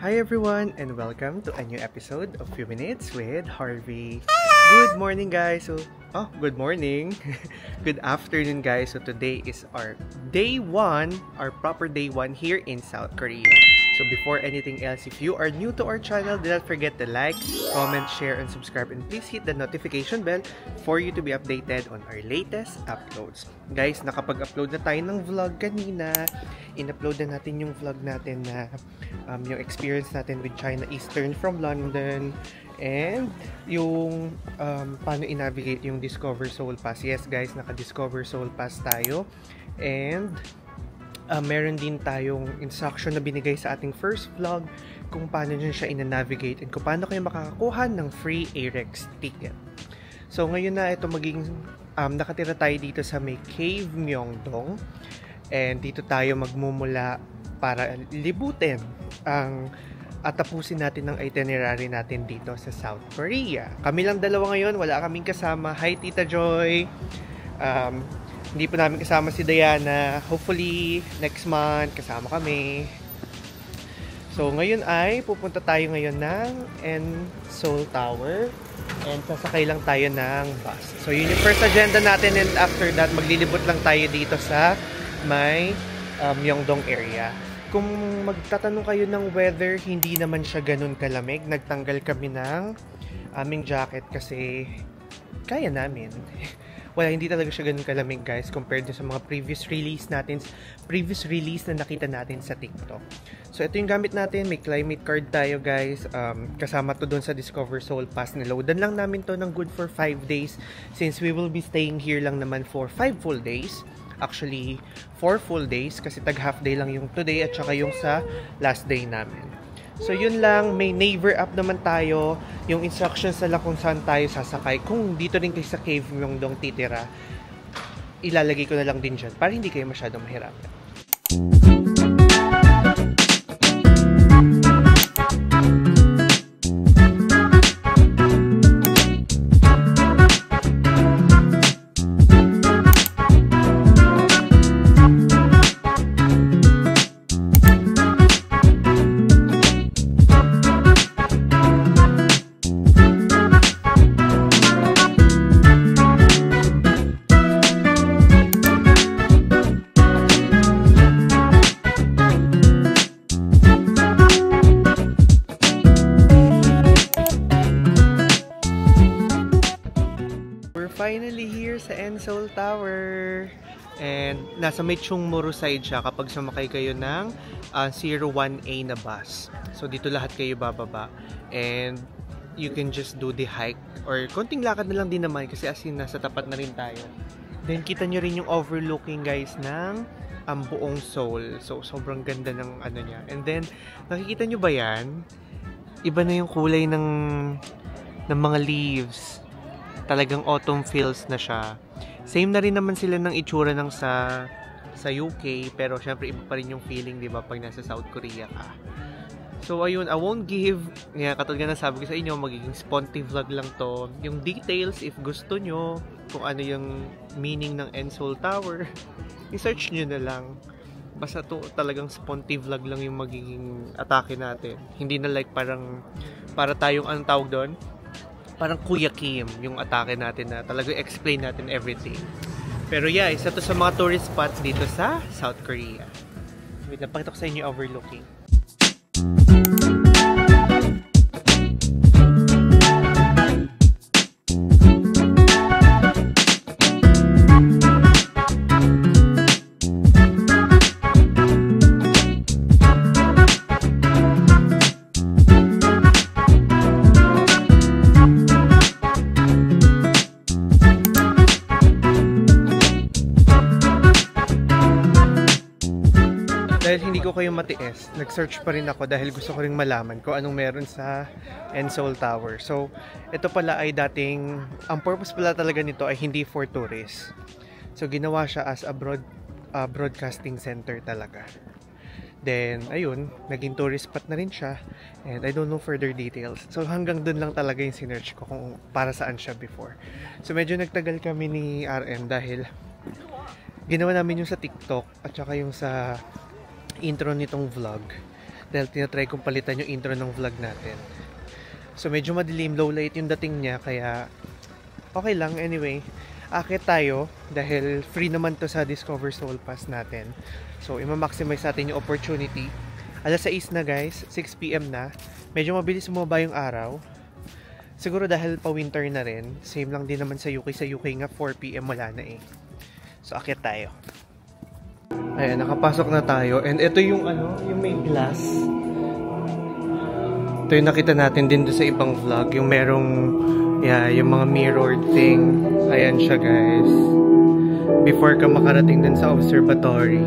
Hi everyone and welcome to a new episode of Few Minutes with Harvey. Good morning guys. Good morning. Good afternoon guys. So today is our day 1, our proper day 1 here in South Korea. So before anything else, if you are new to our channel, do not forget to like, comment, share, and subscribe. And please hit the notification bell for you to be updated on our latest uploads. Guys, nakapag-upload na tayo ng vlog kanina. In-upload na natin yung vlog natin na yung experience natin with China Eastern from London. And yung paano i-navigate yung Discover Seoul Pass. Yes guys, naka-Discover Seoul Pass tayo. And meron din tayong instruction na binigay sa ating first vlog kung paano nyo siya ina-navigate and kung paano kayo makakakuha ng free AREX ticket. So ngayon na ito maging nakatira tayo dito sa may Cave Myeongdong and dito tayo magmumula para libutin at tapusin natin ng itinerary natin dito sa South Korea. Kami lang dalawa ngayon, wala kaming kasama. Hi Tita Joy! Hindi pa namin kasama si Diana. Hopefully, next month, kasama kami. So, ngayon ay pupunta tayo ngayon ng Seoul Tower. And sasakay lang tayo ng bus. So, yun yung first agenda natin. And after that, maglilibot lang tayo dito sa may Myeongdong area. Kung magtatanong kayo ng weather, hindi naman siya ganun kalamig. Nagtanggal kami ng aming jacket kasi kaya namin. Wala, hindi talaga siya ganun kalamig guys compared sa mga previous release na nakita natin sa TikTok. So ito yung gamit natin, may climate card tayo guys. Kasama to doon sa Discover Seoul Pass. Niloadan lang namin to ng good for 5 days since we will be staying here lang naman for 5 full days. Actually, 4 full days kasi tag half day lang yung today at saka yung sa last day namin. So yun lang, may Naver app naman tayo, yung instructions na lang kung saan tayo sasakay. Kung dito rin kayo sa Cave Myeongdong titira, ilalagay ko na lang din dyan para hindi kayo masyadong mahirapan. Finally here sa Seoul Tower. And nasa may Chungmuru side siya kapag sumakay kayo ng 01A na bus. So dito lahat kayo bababa. And you can just do the hike. Or konting lakad na lang din naman kasi as in nasa tapat na rin tayo. Then kita nyo rin yung overlooking guys ng buong Seoul. So sobrang ganda ng ano niya. And then nakikita nyo ba yan? Iba na yung kulay ng mga leaves. Talagang autumn feels na siya. Same na rin naman sila ng itsura ng sa UK, pero syempre iba pa rin yung feeling, 'di ba, pag nasa South Korea ka. So ayun, I won't give, katulad na sabi ko sa inyo, magiging sponty vlog lang to. Yung details, if gusto nyo, kung ano yung meaning ng Seoul Tower, i-search nyo na lang. Basta to talagang sponty vlog lang yung magiging atake natin. Hindi na like para tayong anong tawag doon? Parang Kuya Kim yung atake natin na talagang explain natin everything. Pero yeah, isa to sa mga tourist spots dito sa South Korea. Wait, napakita ko sa inyo overlooking. Dahil hindi ko kayo matiis, nag-search pa rin ako dahil gusto ko rin malaman kung anong meron sa Seoul Tower. So, ito pala ay dating, ang purpose pala talaga nito ay hindi for tourists. So, ginawa siya as a broadcasting center talaga. Then, ayun, naging tourist spot na rin siya. And I don't know further details. So, hanggang dun lang talaga yung sinearch ko kung para saan siya before. So, medyo nagtagal kami ni RM dahil ginawa namin yung sa TikTok at saka yung sa intro nitong vlog. dahil tinatry kong palitan yung intro ng vlog natin. So medyo madilim, low light yung dating niya, kaya okay lang. Anyway, akit tayo dahil free naman to sa Discover Soul Pass natin. So ima-maximize natin yung opportunity. Alas 6 na guys, 6 PM na. Medyo mabilis bumaba yung araw. Siguro dahil pa winter na rin. Same lang din naman sa UK. Sa UK nga 4 PM wala na eh. So akit tayo. Ayan, nakapasok na tayo. And ito yung yung may glass. Ito yung nakita natin din doon sa ibang vlog. Yung merong, yung mga mirrored thing. Ayan siya guys. Before ka makarating din sa observatory.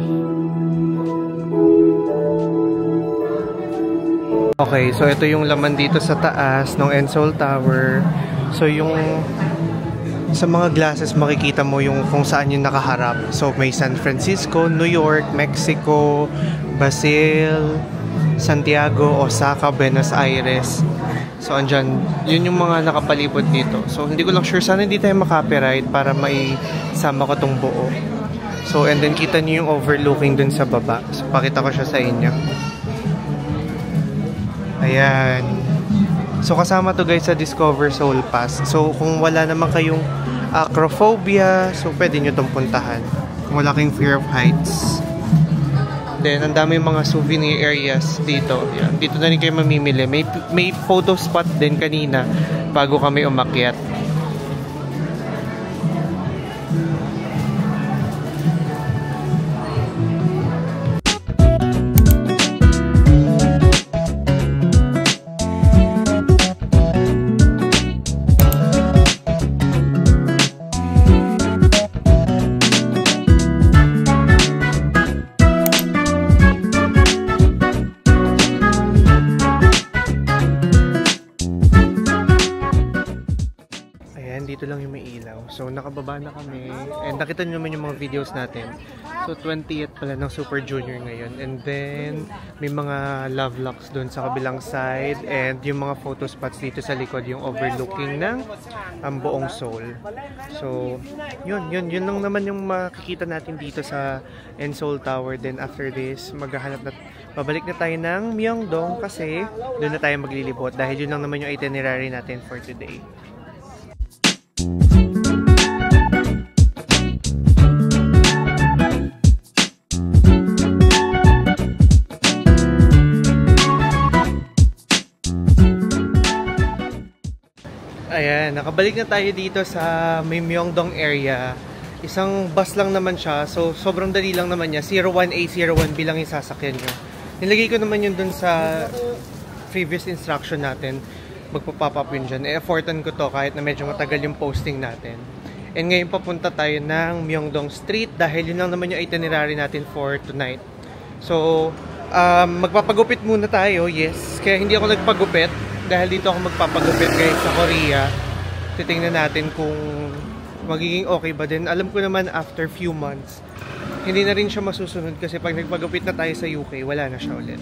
Okay, so ito yung laman dito sa taas ng Ensol Tower. So yung sa mga glasses makikita mo yung kung saan yung nakaharap. So may San Francisco, New York, Mexico, Brazil, Santiago, Osaka, Buenos Aires. So andyan, yun yung mga nakapalibot dito. So hindi ko lang sure, sana hindi tayo makapiright para maisama ko tong buo. So and then kita niyo yung overlooking dun sa baba. So pakita ko siya sa inyo. Ayan. So kasama to guys sa Discover Soul Pass. So kung wala naman kayong acrophobia, so pwede nyo itong puntahan. Kung wala kayong fear of heights. Then ang dami mga souvenir areas dito. Yan. Dito na rin kayo mamimili. May photo spot din kanina bago kami umakyat. Dito lang yung may ilaw. So nakababa na kami and nakita nyo naman yung mga videos natin. So 20th pala ng Super Junior ngayon, and then may mga love locks doon sa kabilang side and yung mga photo spots dito sa likod, yung overlooking ng buong Seoul. So yun lang naman yung makikita natin dito sa Ensol Tower. Then after this babalik na tayo ng Myeongdong kasi doon na tayo maglilibot dahil yun lang naman yung itinerary natin for today. Ayan, nakabalik na tayo dito sa Myeongdong area. Isang bus lang naman siya, so sobrang dali lang naman niya. 01A, 01B lang yung sasakyan nyo. Nilagay ko naman yun dun sa previous instruction natin. Magpa-pop up yun dyan. E-effortan ko to kahit na medyo matagal yung posting natin. And ngayon papunta tayo ng Myeongdong Street dahil yun lang naman yung itinerary natin for tonight. So, magpapagupit muna tayo, yes. Kaya hindi ako nagpagupit. Dahil dito ako magpapagupit guys sa Korea. Titingnan natin kung magiging okay ba din. Alam ko naman after few months, hindi na rin siya masusunod kasi pag nagpagupit na tayo sa UK, wala na siya ulit.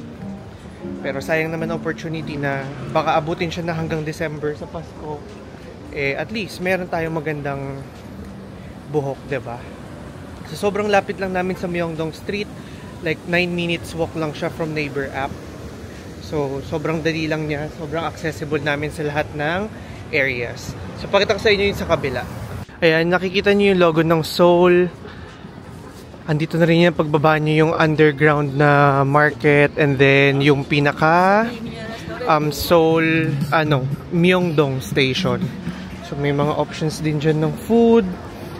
Pero sayang naman opportunity na baka abutin siya na hanggang December sa Pasko. Eh, at least meron tayong magandang buhok, diba? So sobrang lapit lang namin sa Myeongdong Street. Like 9 minutes walk lang siya from Neighbor app. So, sobrang dali lang niya. Sobrang accessible namin sa lahat ng areas. So, pakita ko sa inyo yung sa kabila. Ayan, nakikita niyo yung logo ng Seoul. Andito na rin yan pagbaba niyo yung underground na market. And then, yung pinaka Seoul, Myeongdong Station. So, may mga options din dyan ng food.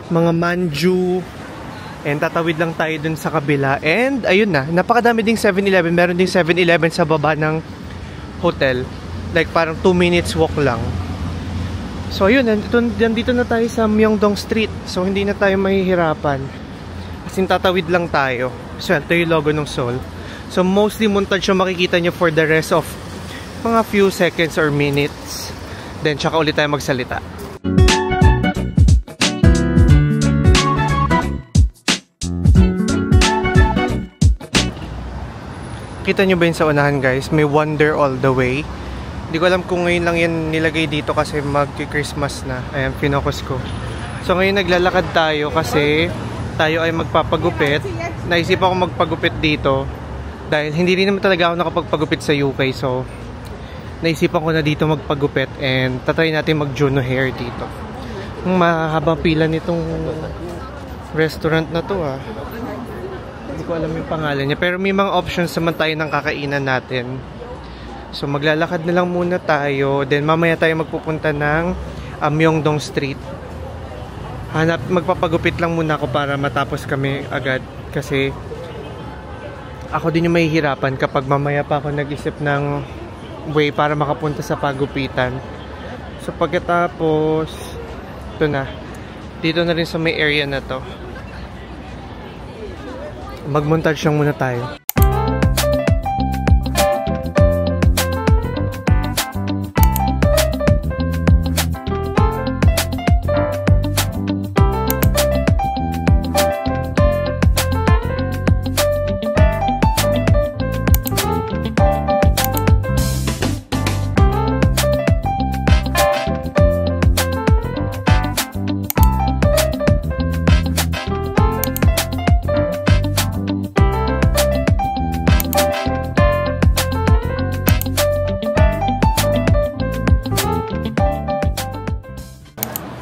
Mga manju. And tatawid lang tayo dun sa kabila. And ayun na, napakadami ding 7-Eleven. Meron ding 7-Eleven sa baba ng hotel. Like parang 2 minutes walk lang. So ayun, nandito na tayo sa Myeongdong Street. So hindi na tayo mahihirapan. Kasi tatawid lang tayo. So ito yung logo ng Seoul. So mostly montage yung makikita nyo for the rest of mga few seconds or minutes. Then tsaka ulit tayo magsalita. Kita nyo ba yun sa unahan guys? May Wonder All the Way. Hindi ko alam kung ngayon lang yan nilagay dito kasi mag-Christmas na. Ayan, pinocus ko. So ngayon naglalakad tayo kasi tayo ay magpapagupit. Naisip ako magpagupit dito Dahil hindi rin naman talaga ako nakapagpagupit sa UK, so naisipan ko na dito magpagupit and tatry natin mag Juno hair dito. Ang mahabang pila nitong restaurant na to hindi ko alam yung pangalan niya, pero may mga options naman tayo ng kakainan natin. So maglalakad na lang muna tayo, then mamaya tayo magpupunta ng Myeongdong Street. Magpapagupit lang muna ako para matapos kami agad, kasi ako din yung mahihirapan kapag mamaya pa ako nag-isip ng way para makapunta sa pagupitan. So pagkatapos, ito na. Dito na rin sa may area na to. Mag-montage lang muna tayo.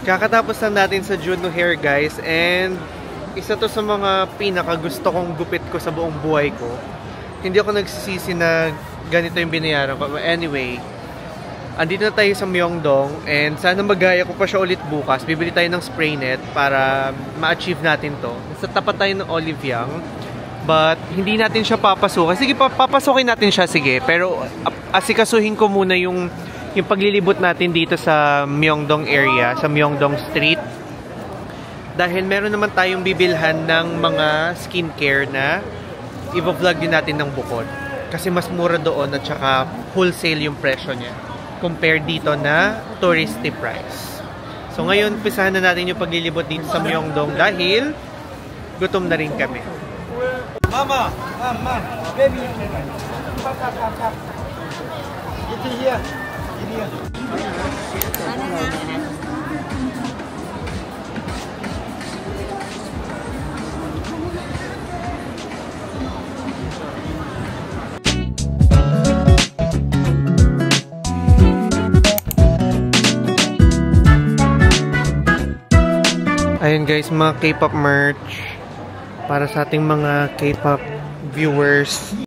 Kakatapos lang natin sa Juno hair, guys, and isa to sa mga pinaka gusto kong gupit ko sa buong buhay ko. Hindi ako nagsisisi na ganito yung binayaran ko. Anyway, andito na tayo sa Myeongdong, and sana magaya ko pa siya ulit bukas. Bibili tayo ng spray net para ma-achieve natin to. Sa tapat tayo ng Olive Young, but hindi natin siya papasukin. Sige, papasukin natin siya, sige. Pero asikasuhin ko muna yung paglilibot natin dito sa Myeongdong area, sa Myeongdong Street. Dahil meron naman tayong bibilhan ng mga skincare na i-vlog din natin ng bukod. Kasi mas mura doon at saka wholesale yung presyo niya compared dito na touristy price. So ngayon, pisahan na natin yung paglilibot dito sa Myeongdong dahil gutom na rin kami. Mama! Mama! Baby! Get here! Ayun guys, mga K-pop merch para sa ating mga K-pop viewers.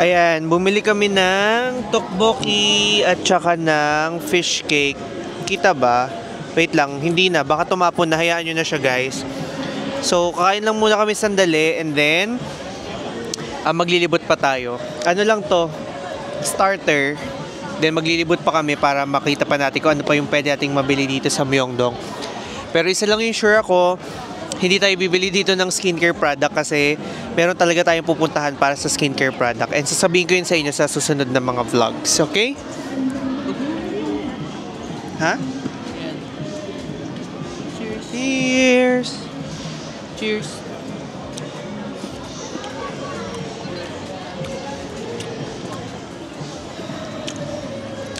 Ayan, bumili kami ng tteokbokki at saka ng fish cake. Kita ba? Wait lang, hindi na. Baka tumapon na. Hayaan nyo na siya, guys. So, kakain lang muna kami sandali and then maglilibot pa tayo. Ano lang to? Starter. Then maglilibot pa kami para makita pa natin kung ano pa yung pwede nating mabili dito sa Myeongdong. Pero isa lang yung sure ako, hindi tayo bibili dito ng skincare product kasi meron talaga tayong pupuntahan para sa skincare product. And sasabihin ko yun sa inyo sa susunod na mga vlogs. Okay? Ha? Cheers! Cheers!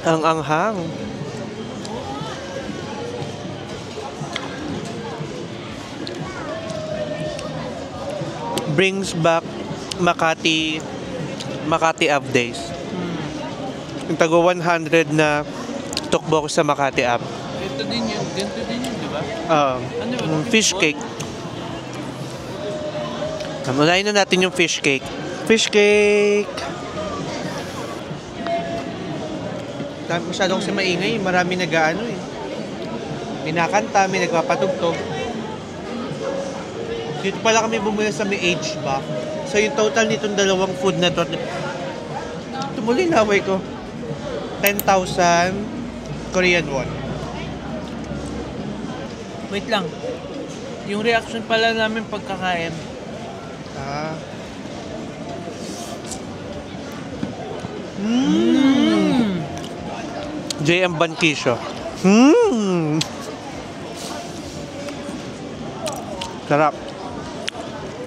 Ang anghang. Brings back Makati Ave days. Yung tago 100 na tteokbokki sa Makati Ave. Ito din yun, ganito din yun, di ba? Fish cake. Unahin na natin yung fish cake. Fish cake! Masyado kasi maingay. Marami nag-ano eh. Minakanta, may nagpapatugtog. Dito pala kami bumili sa may H-Back. So yung total nitong dalawang food na to, tumuloy naway ko. 10,000 Korean won. Wait lang. Yung reaction pala namin pagkakain. Ah. JM Bankisyo. Sarap.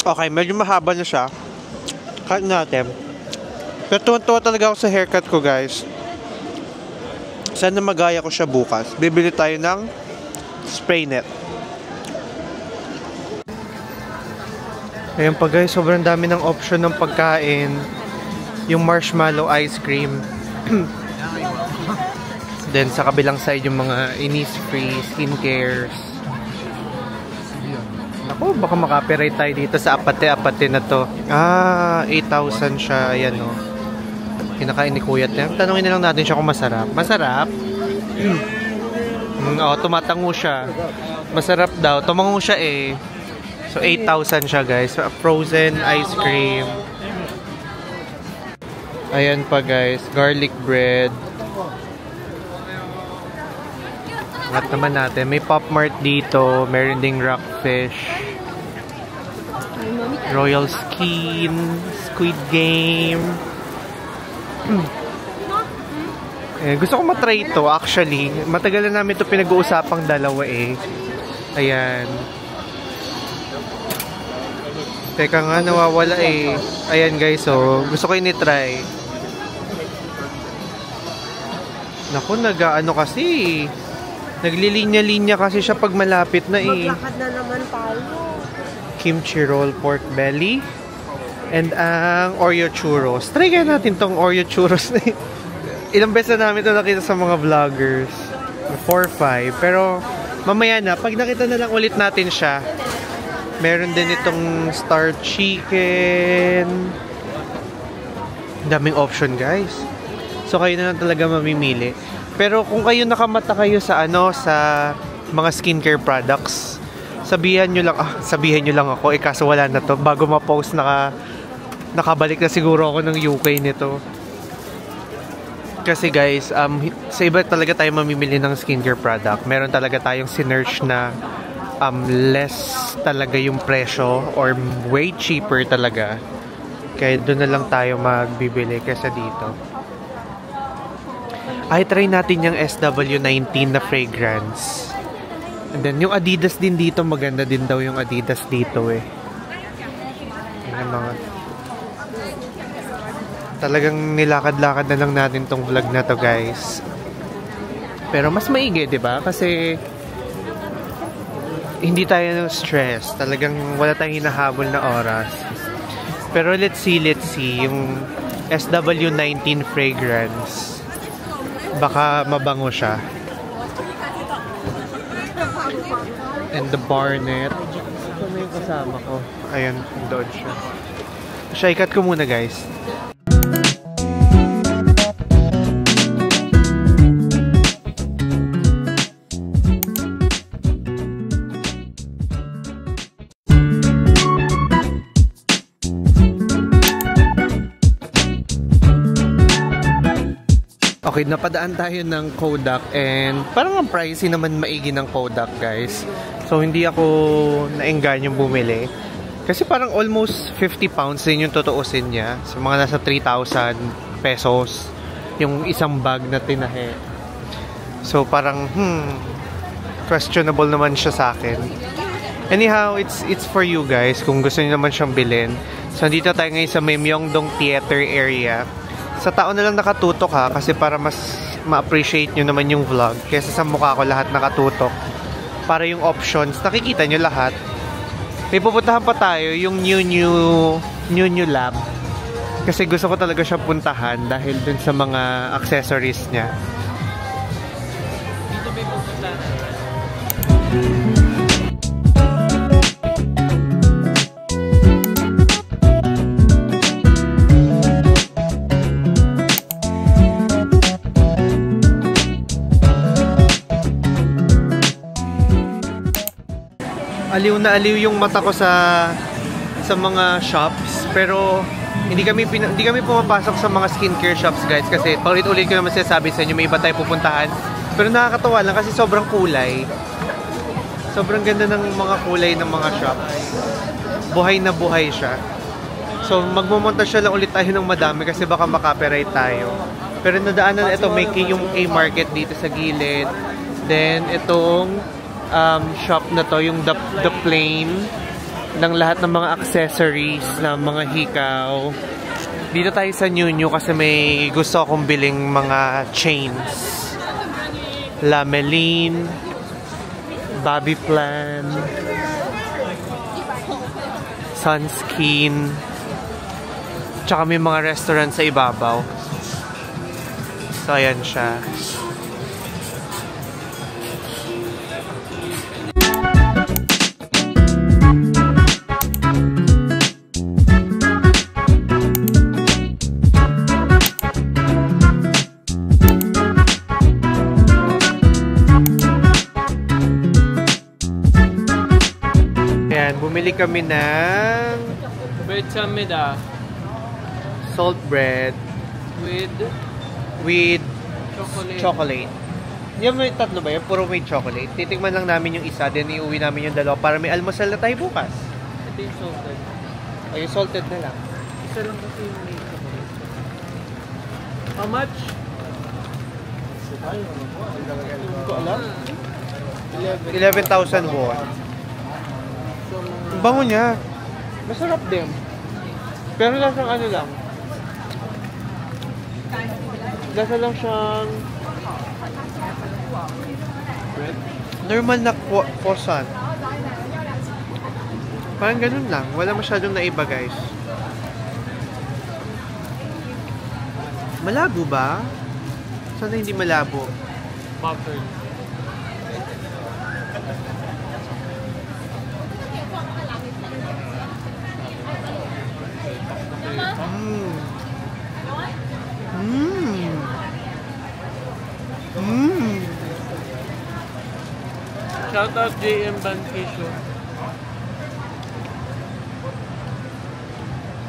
Okay, medyo mahaba na siya. Cut natin. Pero tuwan-tuwa talaga ako sa haircut ko, guys. Sana magaya ko siya bukas. Bibili tayo ng spray net. Ayan pa guys, sobrang dami ng option ng pagkain. Yung marshmallow ice cream. Then sa kabilang side yung mga Innisfree, skincares. Ako, baka makapiright tayo dito sa apate-apate na to. 8,000 siya. Ayan o. Kinakain ni Kuya Tem. Tanungin na lang natin siya kung masarap. Masarap? Tumatango siya. Masarap daw. Tumango siya eh. So, 8,000 siya guys. Frozen ice cream. Ayan pa guys. Garlic bread. Angat naman natin. May Pop Mart dito. Meron ding rockfish. Royal Skin. Squid Game. Gusto ko matry ito actually. Matagal na namin ito pinag-uusapang dalawa eh. Ayan. Teka nga, nawawala eh. Ayan guys, so gusto ko ini-try. Naku, nag-ano kasi. Naglilinya-linya kasi siya pag malapit na eh. Maglakad na naman tayo. Kimchi roll pork belly. And ang Oreo churros. Try kaya natin tong Oreo churros na eh. Ilang beses na namin ito nakita sa mga vloggers. 4-5. Pero mamaya na, pag nakita na lang ulit natin siya, meron din itong star chicken. Daming option guys. So kayo na lang talaga mamimili. Pero kung kayo nakamata kayo sa sa mga skincare products, sabihan nyo lang ako kaso wala na to. Bago ma-post nakabalik na siguro ako ng UK nito. Kasi guys, sa iba talaga tayo mamimili ng skincare product. Meron talaga tayong sinearch na less talaga yung presyo or way cheaper talaga. Kaya doon na lang tayo magbibili kaysa dito. Ay, try natin yung SW19 na fragrance. And then, yung Adidas din dito, maganda din daw yung Adidas dito eh. Yung mga... Talagang nilakad-lakad na lang natin tong vlog na to guys. Pero mas maigi, di ba? Kasi hindi tayo stress. Talagang wala tayong hinahabol na oras. Pero let's see. Yung SW19 fragrance. Baka mabango siya. And the Barnet. Ito na yung kasama ko. Ayan, doon siya. Siya, ikat ko muna guys. Okay, napadaan tayo ng Kodak and parang ang pricey naman maigi ng Kodak guys. So hindi ako naenggan yung bumili. Kasi parang almost 50 pounds din yung tutuusin niya. So mga nasa 3,000 pesos yung isang bag na tinahe. So parang questionable naman siya sa akin. Anyhow, it's for you guys kung gusto niyo naman siyang bilhin. So dito tayo ngayon sa may Myeongdong Theater area. Sa tao na lang nakatutok ha, kasi para mas ma-appreciate nyo naman yung vlog kaysa sa mukha ko lahat nakatutok. Para yung options, nakikita nyo lahat. May pupuntahan pa tayo, yung new lab. Kasi gusto ko talaga siya puntahan dahil dun sa mga accessories niya. Dito may pupuntahan. aliw na aliw yung mata ko sa mga shops, pero hindi kami pumapasok sa mga skincare shops, guys, kasi paulit-ulit ko naman sinasabi sa inyo, may iba tayo pupuntahan. Pero nakakatawa lang kasi sobrang kulay. Sobrang ganda ng mga kulay ng mga shops. Buhay na buhay siya. So magmomontage lang ulit tayo ng madami kasi baka makopyright tayo. Pero nadaanan ito, may yung K-Market dito sa gilid. Then itong shop na to, yung the Plain, ng lahat ng mga accessories ng mga hikaw. Dito tayo sa New kasi may gusto akong biling mga chains. Lameline, Bobby Plan, Sunskin, tsaka may mga restaurant sa ibabaw. So ayan siya. Bumili kami ng bread samida salt bread with chocolate. Yung may tatlo ba yun? Puro may chocolate. Titikman lang namin yung isa, then iuwi namin yung dalawa para may almusal na tayo bukas. Ito yung salted. O, yung salted na lang. Isa lang kasi yung may chocolate. How much? Hindi ko alam. 11,000 won. Ang bango niya. Masarap din. Pero lasang ano lang. Lasa lang siyang normal na croissant. Parang ganun lang. Wala masyadong naiba, guys. Malabo ba? Sana hindi malabo. Butter. Shout out JM Banquisho.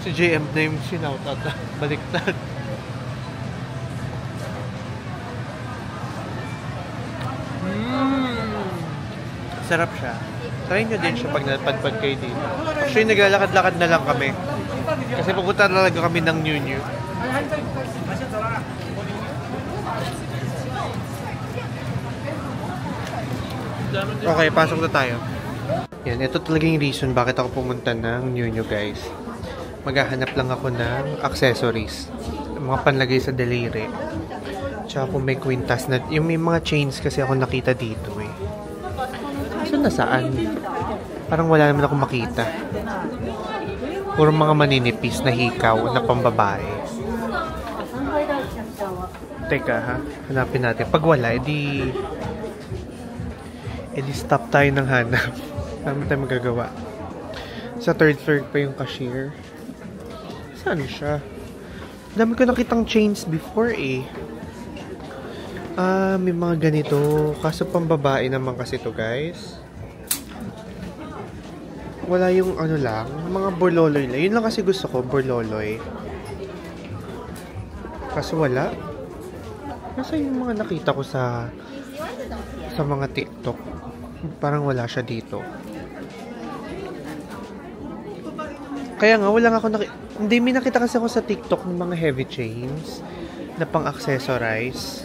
Si JM na yung sinautat. Baliktad. Sarap siya. Try nyo din siya pag napadpad kayo dito. Actually, naglalakad-lakad na lang kami. Kasi pupunta talaga kami ng New. Okay, pasok na tayo. Yan, ito talaga yung reason bakit ako pumunta ng New, guys. Maghahanap lang ako ng accessories. Mga panlagay sa daliri. Tsaka kung may kwintas na, yung may mga chains kasi ako nakita dito eh. So, nasaan? Parang wala naman ako makita. Puro mga maninipis na hikaw na pambabae. Teka ha, hanapin natin. Pag wala, edi stop tayo ng hanap. Dami tayo magagawa. Sa third floor pa yung cashier. Saan siya? Dami ko nakitang chains before eh. May mga ganito. Kaso pambabae naman kasi to, guys. Wala yung ano lang. Mga borloloy lang. Yun lang kasi gusto ko, borloloy. Kaso wala. Nasa yung mga nakita ko sa mga TikTok. Parang wala siya dito. Kaya nga, wala nga ako hindi, may nakita kasi ako sa TikTok ng mga heavy chains na pang-accessorize.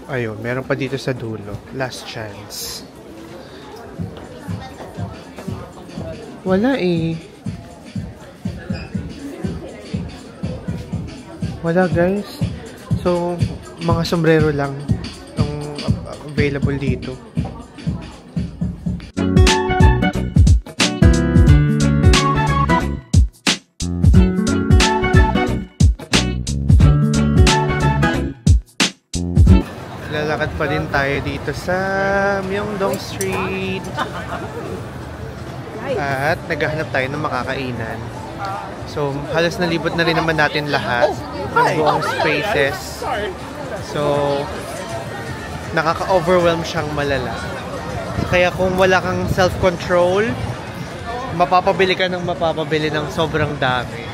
Ayun, meron pa dito sa dulo. Last chance. Wala eh. Wala, guys. So, mga sombrero lang ang available dito. Lalakad pa din tayo dito sa Myeongdong Street. At naghahanap tayo ng makakainan. So, halos nalibot na rin naman natin lahat ng buong spaces. So, nakaka-overwhelm siyang malala. Kaya kung wala kang self-control, mapapabili ka ng mapapabili ng sobrang dami.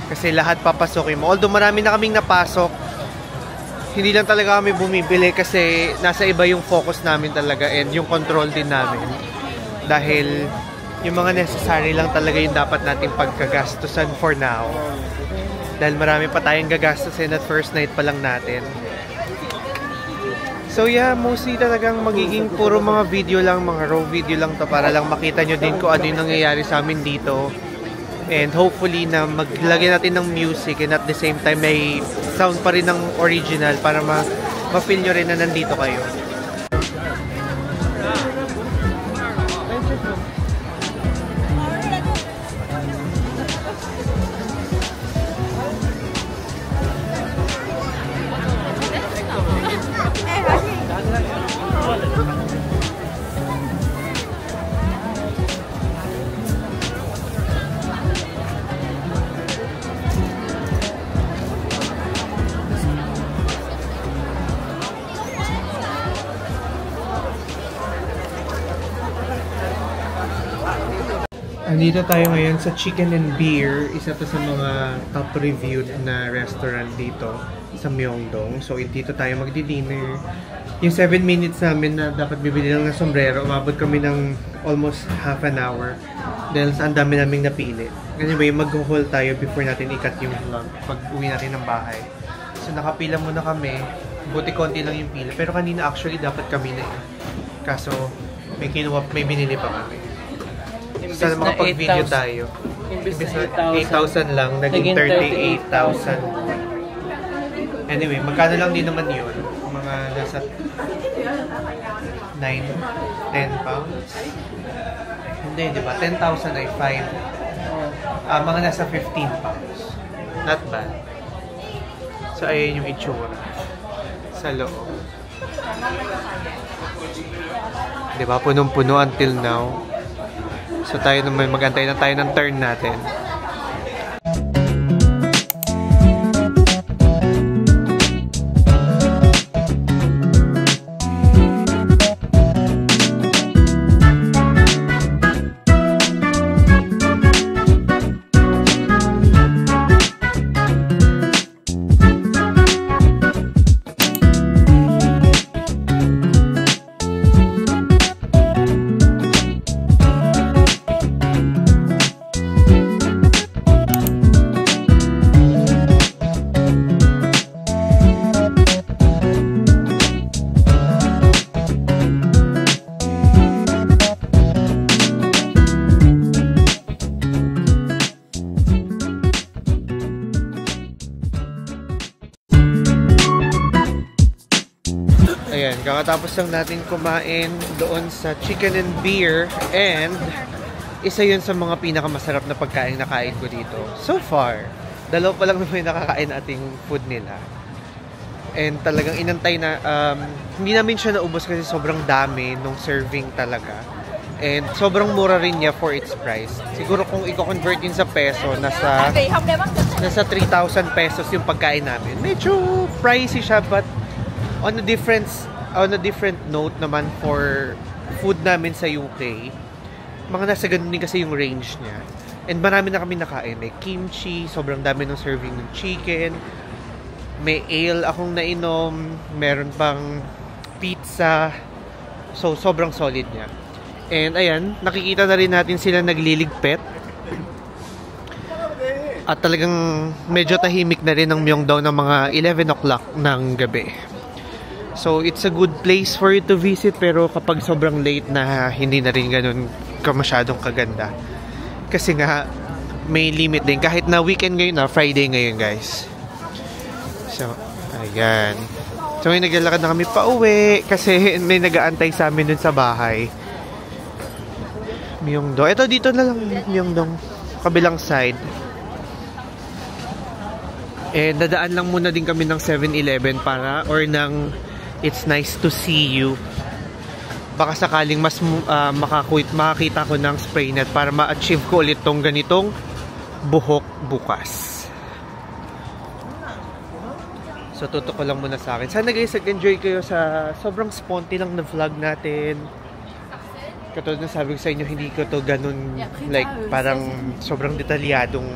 Kasi lahat papasokin mo. Although marami na kaming napasok, hindi lang talaga kami bumibili kasi nasa iba yung focus namin talaga and yung control din namin. Dahil yung mga necessary lang talaga yung dapat nating pagkagastusan for now. Dahil marami pa tayong gagastusin at first night pa lang natin. So yeah, mostly talagang magiging puro mga video lang, mga raw video lang to para lang makita nyo din kung ano yung nangyayari sa amin dito. And hopefully na maglagay natin ng music and at the same time may sound pa rin ng original para ma-feel nyo rin na nandito kayo. Andito tayo ngayon sa Chicken and Beer, isa to sa mga top reviewed na restaurant dito sa Myeongdong. So dito tayo magdi-dinner. Yung 7 minutes namin na dapat bibili lang ng sombrero, umabot kami ng almost half an hour dahil sa ang dami naming napili. Anyway, mag-haul tayo before natin i-cut yung vlog pag uwi natin ng bahay. So nakapila muna kami, buti konti lang yung pila, pero kanina actually dapat kami na eh. Kaso may binili pa kami. Sana makapag-video tayo. Imbis na 8,000 lang, naging 38,000. Anyway, magkano lang din naman yun? Mga nasa 9, 10 pounds? Hindi, di ba? 10,000 ay 5. Mga nasa 15 pounds. Not bad. So, ayan yung itsura sa loob. Di ba? Punong-puno until now. So tayo naman magantay na tayo ng turn natin. Ayan, kakatapos lang natin kumain doon sa Chicken and Beer and isa yun sa mga pinakamasarap na pagkain na kain ko dito. So far, dalawa pa lang naman yung nakakain ating food nila. And talagang inantay na, hindi namin siya naubos kasi sobrang dami nung serving talaga. And sobrang mura rin niya for its price. Siguro kung i-convert yun sa peso, nasa 3,000 pesos yung pagkain namin. Medyo pricey siya but on a different note naman for food namin sa UK, mga nasa ganun din kasi yung range niya. And marami na kami nakain. May kimchi, sobrang dami ng serving ng chicken. May ale akong nainom. Meron pang pizza. So, sobrang solid niya. And ayan, nakikita na rin natin sila nagliligpit. At talagang medyo tahimik na rin ang Myeongdong ng mga 11 o'clock ng gabi. So, it's a good place for you to visit pero kapag sobrang late na hindi na rin ganun masyadong kaganda. Kasi nga, may limit din. Kahit na weekend ngayon na, Friday ngayon guys. So, ayan. So, may naglalakad na kami pa uwi kasi may nag-aantay sa amin dun sa bahay. Myeongdong. Ito, dito na lang Myeongdong. Kabilang side. Eh, dadaan lang muna din kami ng 7-Eleven para, or ng It's Nice to See You. Baka sakaling mas makakita ko ng spray net para ma-achieve ko ulit tong ganitong buhok bukas. So, tutok ko lang muna sa akin. Sana guys, nag-enjoy kayo sa sobrang sponty lang na vlog natin. Katulad na sabi ko sa inyo, hindi ko to ganun, like, parang sobrang detalyadong,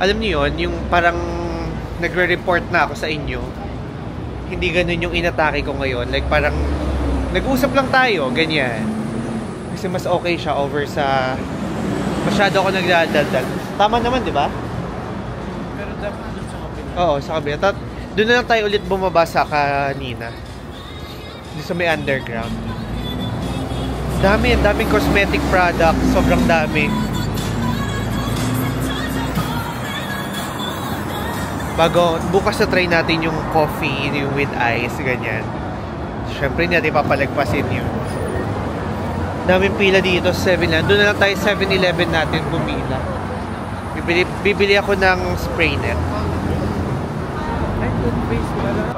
alam niyo yon, yung parang nagre-report na ako sa inyo. Hindi ganun yung inatake ko ngayon. Like, parang, nag-usap lang tayo, ganyan. Kasi mas okay siya over sa, masyado ako nagdadaldal. Tama naman, di ba? Pero dapat dun sa kabila. Oo, sa kabila. Doon na lang tayo ulit bumaba sa kanina. Doon sa may underground. Daming cosmetic products. Sobrang dami. Bukas na try natin yung coffee, yung with ice, ganyan. Siyempre, hindi natin papalagpasin yun. Daming pila dito sa 7-Eleven. Doon na lang tayo 7-Eleven natin pumila. Bibili ako ng spray net. Ay, good face pala.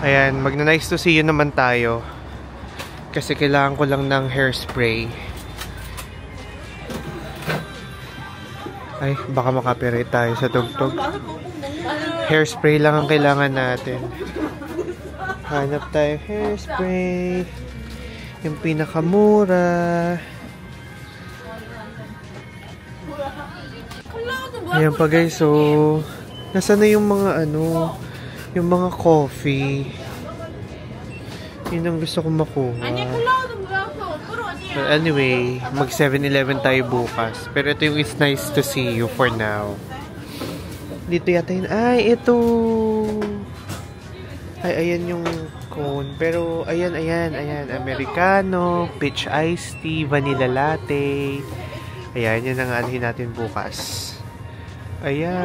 Ayan, magna-nice to see you naman tayo. Kasi kailangan ko lang ng hairspray. Ay, baka makapirate tayo sa tugtog. Hairspray lang ang kailangan natin. Hanap tayo hairspray. Yung pinakamura. Ayan pa guys, so nasaan na yung mga yung mga coffee. Yun ang gusto kong makuha. But anyway, mag 7-Eleven tayo bukas. Pero ito yung it's nice to see you for now. Dito yata yun. Ay, ito! Ay, ayan yung cone. Pero, ayan. Americano, peach iced tea, vanilla latte. Ayan, yan ang alhin natin bukas. Ayan.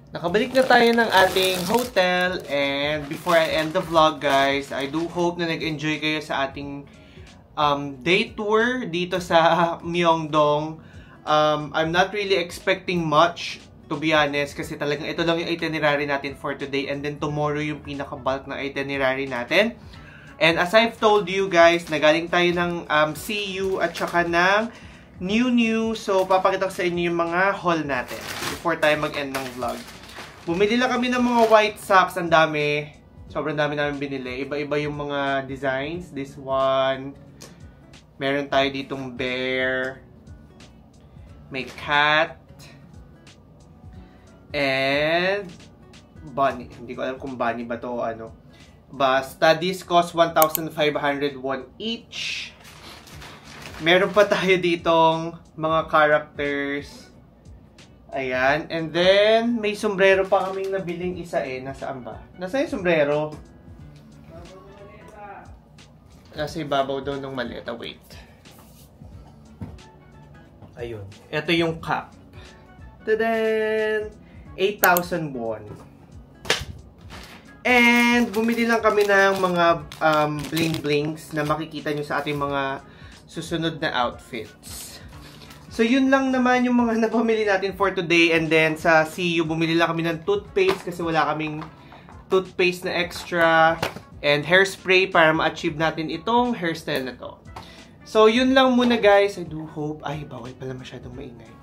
Nakabalik na tayo ng ating hotel, and before I end the vlog guys, I do hope na nag-enjoy kayo sa ating day tour dito sa Myeongdong. I'm not really expecting much, to be honest, kasi talagang ito lang yung itinerary natin for today, and then tomorrow yung pinaka-bulk na itinerary natin. And as I've told you guys, nagaling tayo ng CU at saka ng New. So, papakita ko sa inyo yung mga haul natin before tayo mag-end ng vlog. Bumili lang kami ng mga white socks. Ang dami. Sobrang dami namin binili. Iba-iba yung mga designs. This one. Meron tayo ditong bear. May cat. And bunny. Hindi ko alam kung bunny ba to o ano. Basta, this cost 1,500 won each. Meron pa tayo ditong mga characters. Ayan. And then, may sombrero pa kaming nabiling isa eh. Nasaan ba? Nasaan yung sombrero? Nasa ibabaw daw ng maleta. Wait. Ayun. Ito yung cap. Tadan! 8,000 won. And, bumili lang kami ng mga bling-blings na makikita nyo sa ating mga susunod na outfits. So, yun lang naman yung mga napamili natin for today. And then, sa CU, bumili lang kami ng toothpaste kasi wala kaming toothpaste na extra. And hairspray para ma-achieve natin itong hairstyle na to. So, yun lang muna guys. I do hope... Ay, bawal pala masyadong maingay.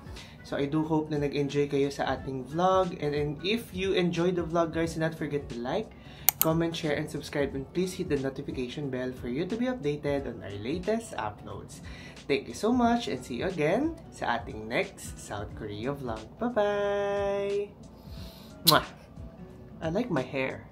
So, I do hope na nag-enjoy kayo sa ating vlog. And then, if you enjoyed the vlog guys, do not forget to like, comment, share, and subscribe. And please hit the notification bell for you to be updated on our latest uploads. Thank you so much and see you again sa ating next South Korea vlog. Bye-bye! Mwah! I like my hair.